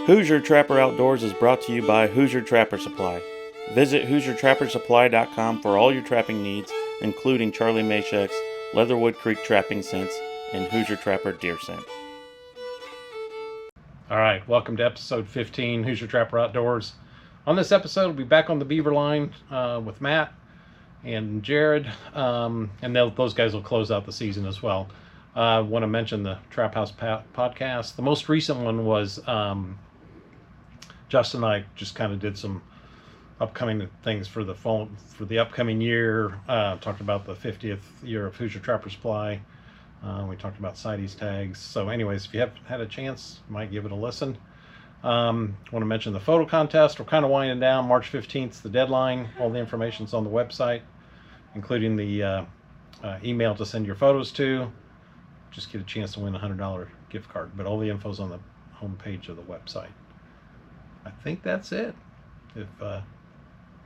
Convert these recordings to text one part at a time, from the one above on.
Hoosier Trapper Outdoors is brought to you by Hoosier Trapper Supply. Visit HoosierTrapperSupply.com for all your trapping needs, including Charlie Mashek's Leatherwood Creek trapping scents and Hoosier Trapper deer scent. All right, welcome to episode 15, Hoosier Trapper Outdoors. On this episode, we'll be back on the Beaver line with Matt and Jared, and those guys will close out the season as well. I want to mention the Trap House podcast. The most recent one was Justin and I just kind of did some upcoming things for the upcoming year. Talked about the 50th year of Hoosier Trapper Supply. We talked about CITES tags. So anyways, if you have had a chance, you might give it a listen. Want to mention the photo contest. We're kind of winding down. March 15th is the deadline. All the information's on the website, including the email to send your photos to. Just get a chance to win a $100 gift card. But all the info's on the homepage of the website. I think that's it. Yeah,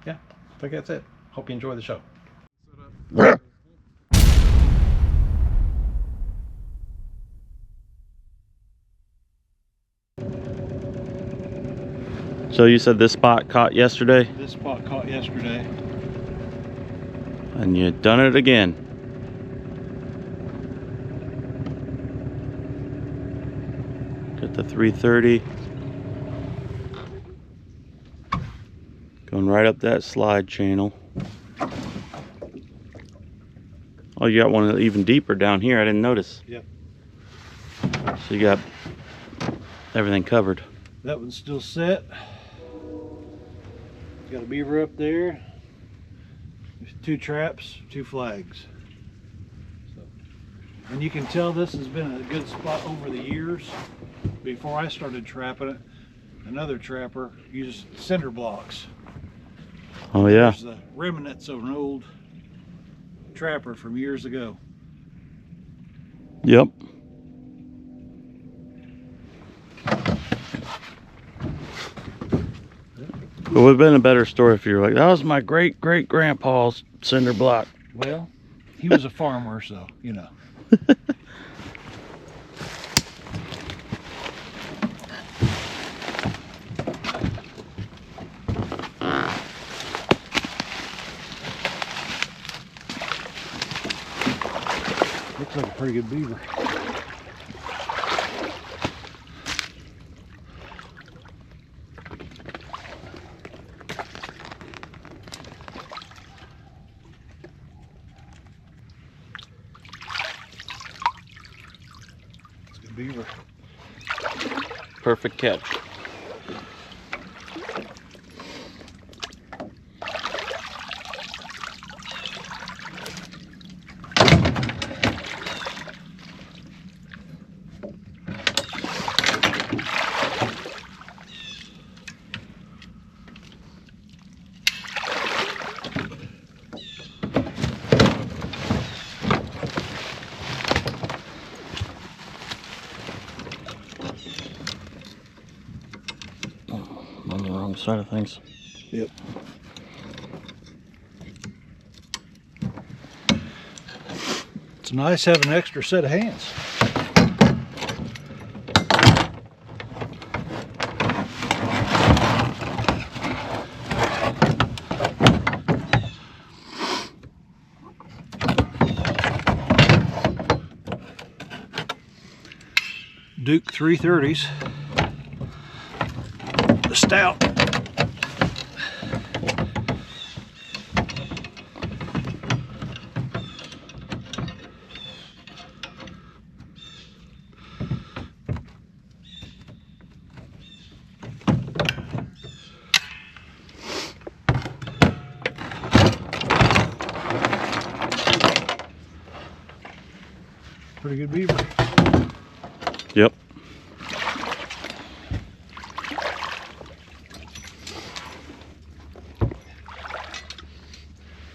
I think that's it. Hope you enjoy the show. So you said this spot caught yesterday? This spot caught yesterday. And you done it again. Got the 330. Going right up that slide channel. Oh, you got one even deeper down here. I didn't notice. Yep. So you got everything covered. That one's still set. Got a beaver up there. There's 2 traps, 2 flags. And you can tell this has been a good spot over the years. Before I started trapping it, another trapper used cinder blocks. Oh yeah. There's the remnants of an old trapper from years ago. Yep. It would have been a better story if you were like, that was my great-great-grandpa's cinder block. Well, he was a farmer, so, you know. Looks like a pretty good beaver. It's a good beaver. Perfect catch. On the wrong side of things. Yep. It's nice having an extra set of hands. Duke 330s. The stout. Pretty good beaver. Yep.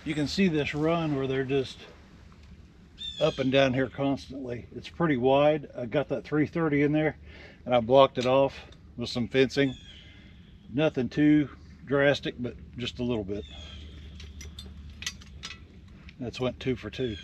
You can see this run where they're just up and down here constantly. It's pretty wide. I got that 330 in there and I blocked it off with some fencing. Nothing too drastic, but just a little bit. That's went 2 for 2.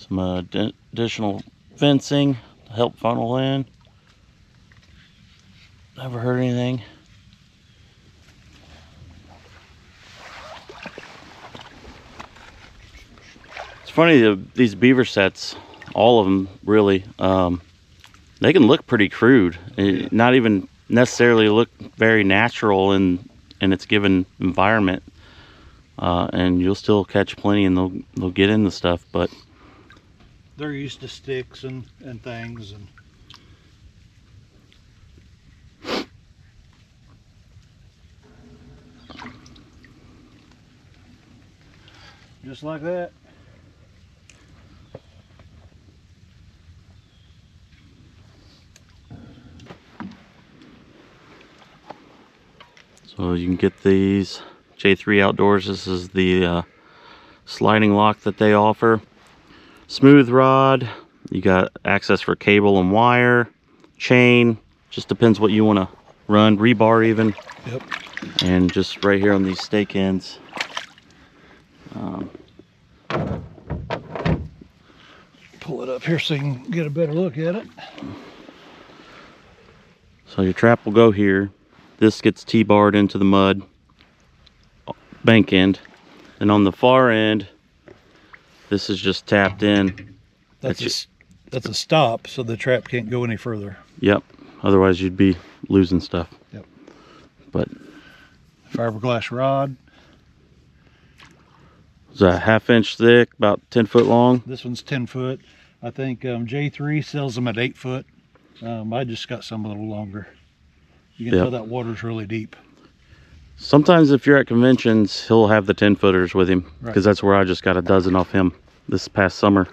Some additional fencing to help funnel in. Never heard anything. It's funny, these beaver sets, all of them really, they can look pretty crude. Yeah. Not even necessarily look very natural in its given environment. And you'll still catch plenty, and they'll get in the stuff, but they're used to sticks and things, and just like that. So you can get these J3 Outdoors. This is the sliding lock that they offer. Smooth rod. You got access for cable and wire, chain. Just depends what you want to run. Rebar even. Yep. And just right here on these stake ends. Pull it up here so you can get a better look at it. So your trap will go here. This gets T-barred into the mud bank end, and on the far end, this is just tapped in. That's a stop, so the trap can't go any further. Yep. Otherwise, you'd be losing stuff. Yep. But Fiberglass rod. it's a 1/2 inch thick, about 10 foot long. This one's 10 foot. I think J3 sells them at 8 foot. I just got some a little longer. You can Yep. tell that water's really deep. Sometimes if you're at conventions, he'll have the 10 footers with him, Right. because that's where I just got a dozen off him this past summer.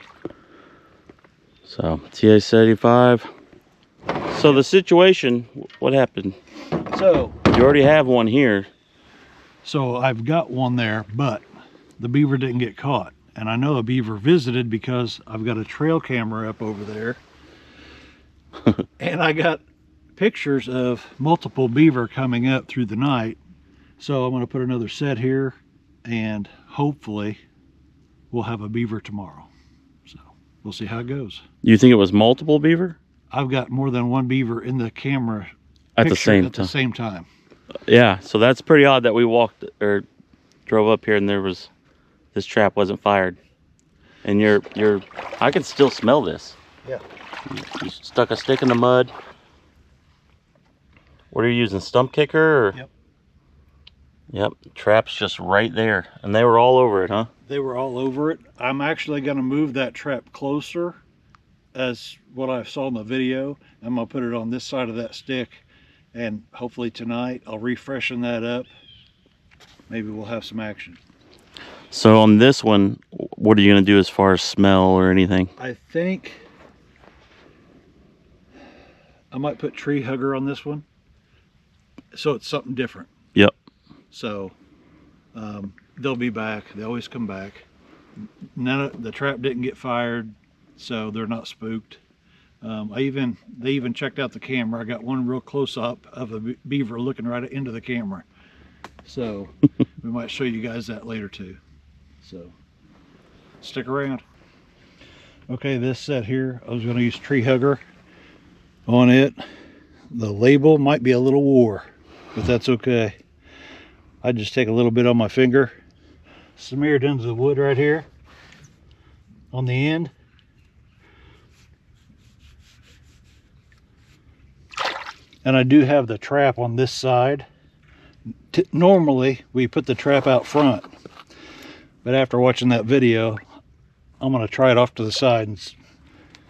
So TS 85. So the situation, what happened? So You already have one here. I've got one there, but the beaver didn't get caught. And I know a beaver visited because I've got a trail camera up over there. And I got pictures of multiple beaver coming up through the night. So I'm going to put another set here, and hopefully we'll have a beaver tomorrow. So we'll see how it goes. You think it was multiple beaver? I've got more than one beaver in the camera At the picture same at the time. same time. Yeah, so that's pretty odd that we walked or drove up here and this trap wasn't fired. And I can still smell this. Yeah. You stuck a stick in the mud. What are you using, stump kicker? Or? Yep. Yep, trap's just right there. And they were all over it, huh? They were all over it. I'm actually going to move that trap closer as what I saw in the video. I'm going to put it on this side of that stick, and hopefully tonight I'll refreshen that up. Maybe we'll have some action. So on this one, what are you going to do as far as smell or anything? I think I might put tree hugger on this one, so it's something different. Yep. So they'll be back. They always come back. The trap didn't get fired, so they're not spooked. They even checked out the camera. I got one real close up of a beaver looking right into the camera. So we might show you guys that later too. So stick around. Okay, this set here, I was going to use tree hugger on it. The label might be a little wore, but that's okay. I just take a little bit on my finger, smear it into the wood right here on the end. And I do have the trap on this side. Normally we put the trap out front, but after watching that video, I'm going to try it off to the side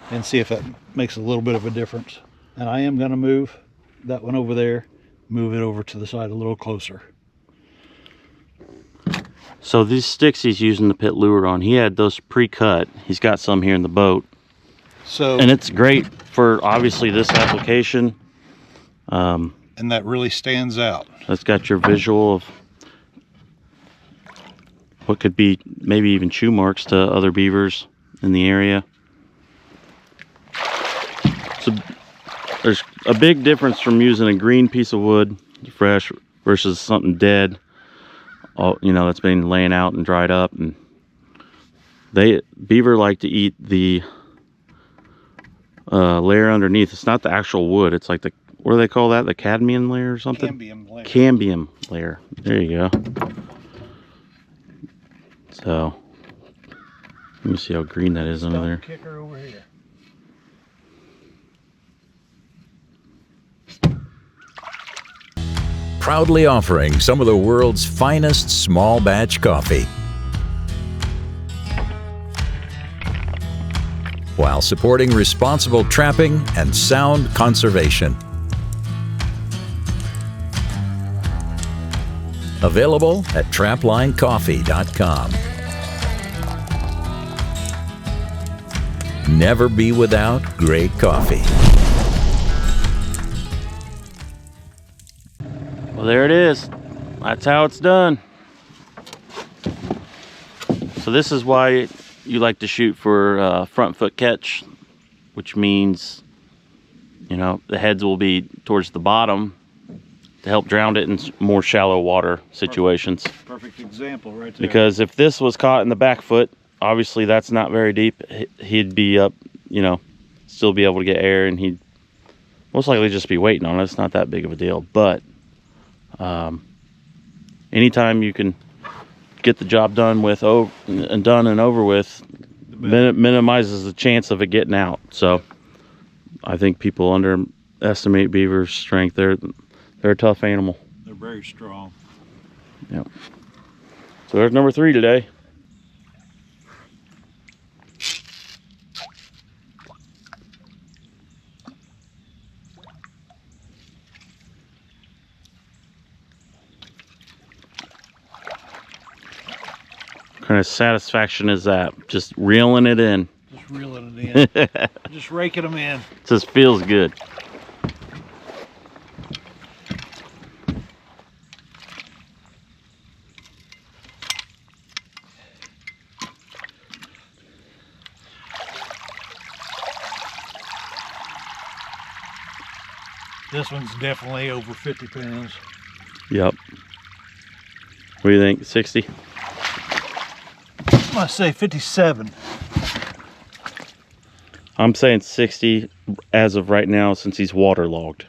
and see if that makes a little bit of a difference. And I am going to move that one over there, move it over to the side a little closer. So these sticks he's using the pit lure on, he had those pre-cut. He's got some here in the boat. And it's great for obviously this application. And that really stands out. That's got your visual of what could be maybe even chew marks to other beavers in the area. So there's a big difference from using a green piece of wood, fresh, versus something dead, that's been laying out and dried up. And Beaver like to eat the layer underneath. It's not the actual wood. It's like the, what do they call that? The cadmium layer or something? Cambium layer. Cambium layer. There you go. So, let me see how green that is under there. Kicker over here. Proudly offering some of the world's finest small batch coffee, while supporting responsible trapping and sound conservation. Available at traplinecoffee.com. Never be without great coffee. Well, there it is. That's how it's done. So this is why you like to shoot for front foot catch, which means, you know, the heads will be towards the bottom to help drown it in more shallow water situations. Perfect example right there. Because if this was caught in the back foot, obviously that's not very deep. He'd be up, you know, still be able to get air, and he'd most likely just be waiting on it. It's not that big of a deal. But anytime you can get the job done with done and over with, minimizes the chance of it getting out. So I think people underestimate beaver's strength. They're a tough animal. They're very strong. Yep. So there's number 3 today. What kind of satisfaction is that? Just reeling it in. Just reeling it in. Just raking them in. It just feels good. This one's definitely over 50 pounds. Yep. What do you think? 60? I'm gonna say 57. I'm saying 60 as of right now, since he's waterlogged.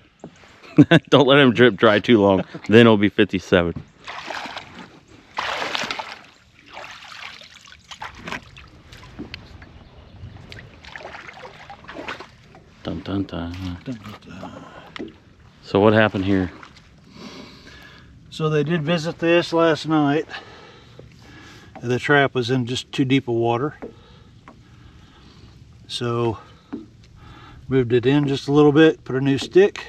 Don't let him drip dry too long, then it'll be 57. Dun, dun, dun. Dun, dun, dun. So what happened here? So they did visit this last night. The trap was in just too deep of water. So moved it in just a little bit, put a new stick.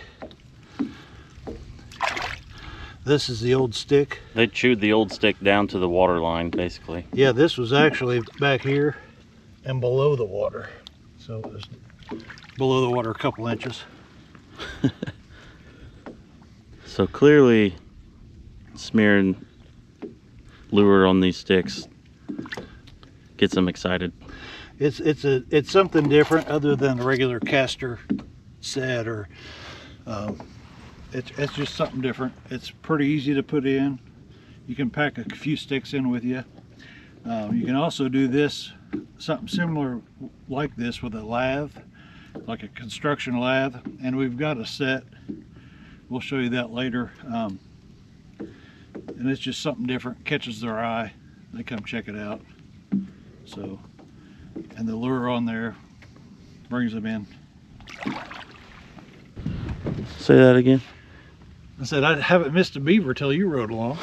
This is the old stick. They chewed the old stick down to the water line, basically. Yeah, this was actually back here and below the water. So it was below the water a couple inches. So clearly smearing lure on these sticks gets them excited. It's something different other than a regular caster set, or it's just something different. It's pretty easy to put in. You can pack a few sticks in with you. You can also do this, something similar like this, with a lathe, like a construction lathe, and we've got a set. We'll show you that later. And it's just something different, catches their eye. They come check it out. So, and the lure on there brings them in. Say that again. I said I haven't missed a beaver till you rode along.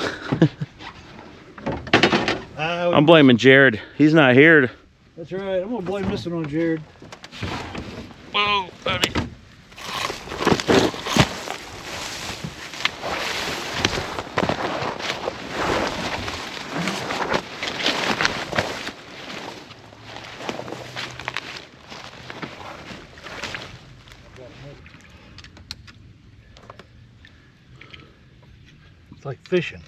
I'm blaming Jared. He's not here. That's right. I'm gonna blame this one on Jared. Whoa, buddy. It's like fishing.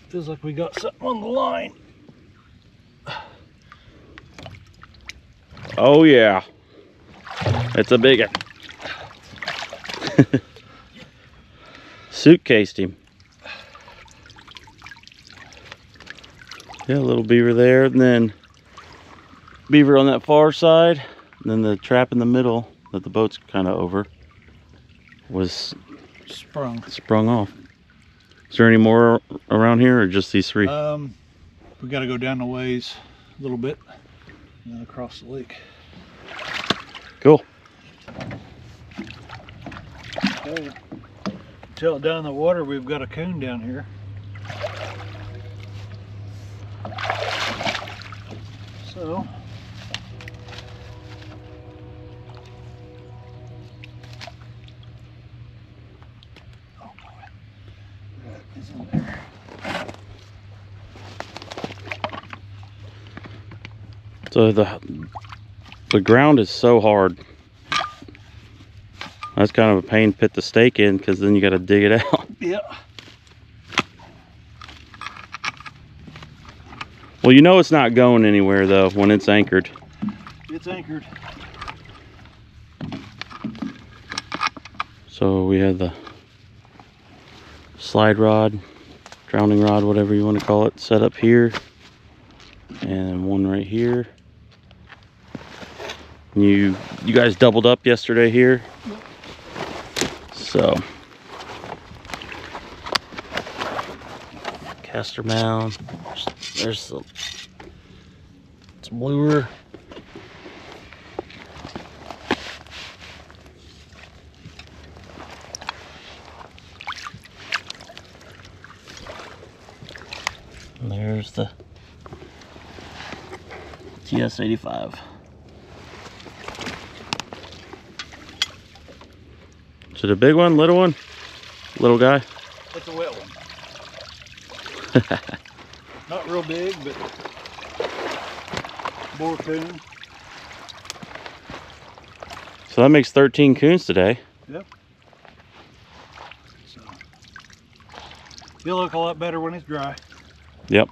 Feels like we got something on the line. Oh yeah, it's a big one. Suitcased him. Yeah, a little beaver there, and then beaver on that far side, and then the trap in the middle that the boat's kind of over was sprung off. Is there any more around here, or just these three? We got to go down the ways a little bit and then across the lake. Cool. Okay. Till down the water, we've got a coon down here. So that is in there. So the ground is so hard. That's kind of a pain to put the stake in, because then you got to dig it out. Yeah. Well, you know it's not going anywhere though when it's anchored. It's anchored. So we have the slide rod, drowning rod, whatever you want to call it, set up here, and one right here. You guys doubled up yesterday here. Yep. So caster mound. There's some lure. And there's the TS-85. Is it a big one, little one? Little guy? It's a wet one. Not real big, but boar coon. So that makes 13 coons today. Yep. So he'll look a lot better when he's dry. Yep.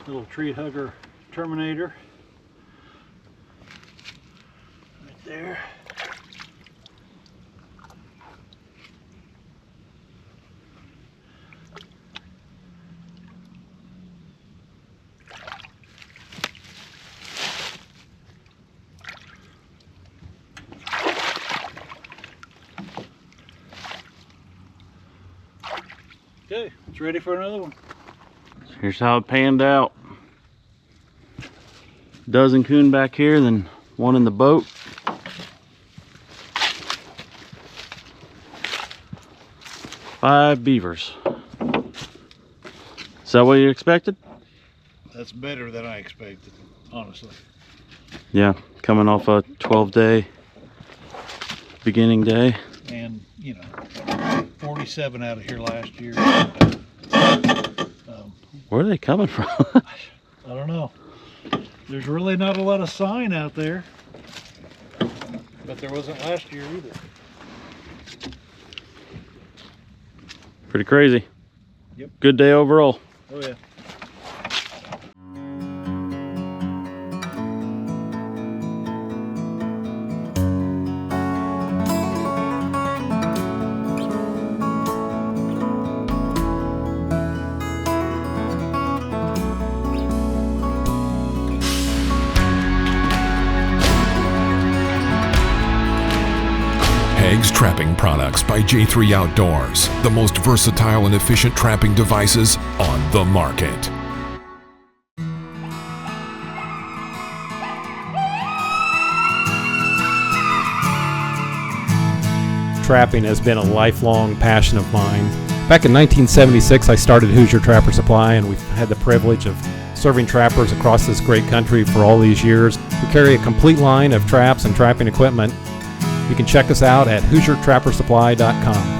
Little tree hugger terminator. Right there. Okay, it's ready for another one. Here's how it panned out. Dozen coon back here, then one in the boat. Five beavers. Is that what you expected? That's better than I expected, honestly. Yeah, coming off a 12-day beginning day. And, you know, 47 out of here last year. Where are they coming from? I don't know. There's really not a lot of sign out there. But there wasn't last year either. Pretty crazy. Yep. Good day overall. Oh yeah. Tags trapping products by J3 Outdoors, the most versatile and efficient trapping devices on the market. Trapping has been a lifelong passion of mine. Back in 1976, I started Hoosier Trapper Supply, and we've had the privilege of serving trappers across this great country for all these years. We carry a complete line of traps and trapping equipment. You can check us out at HoosierTrapperSupply.com.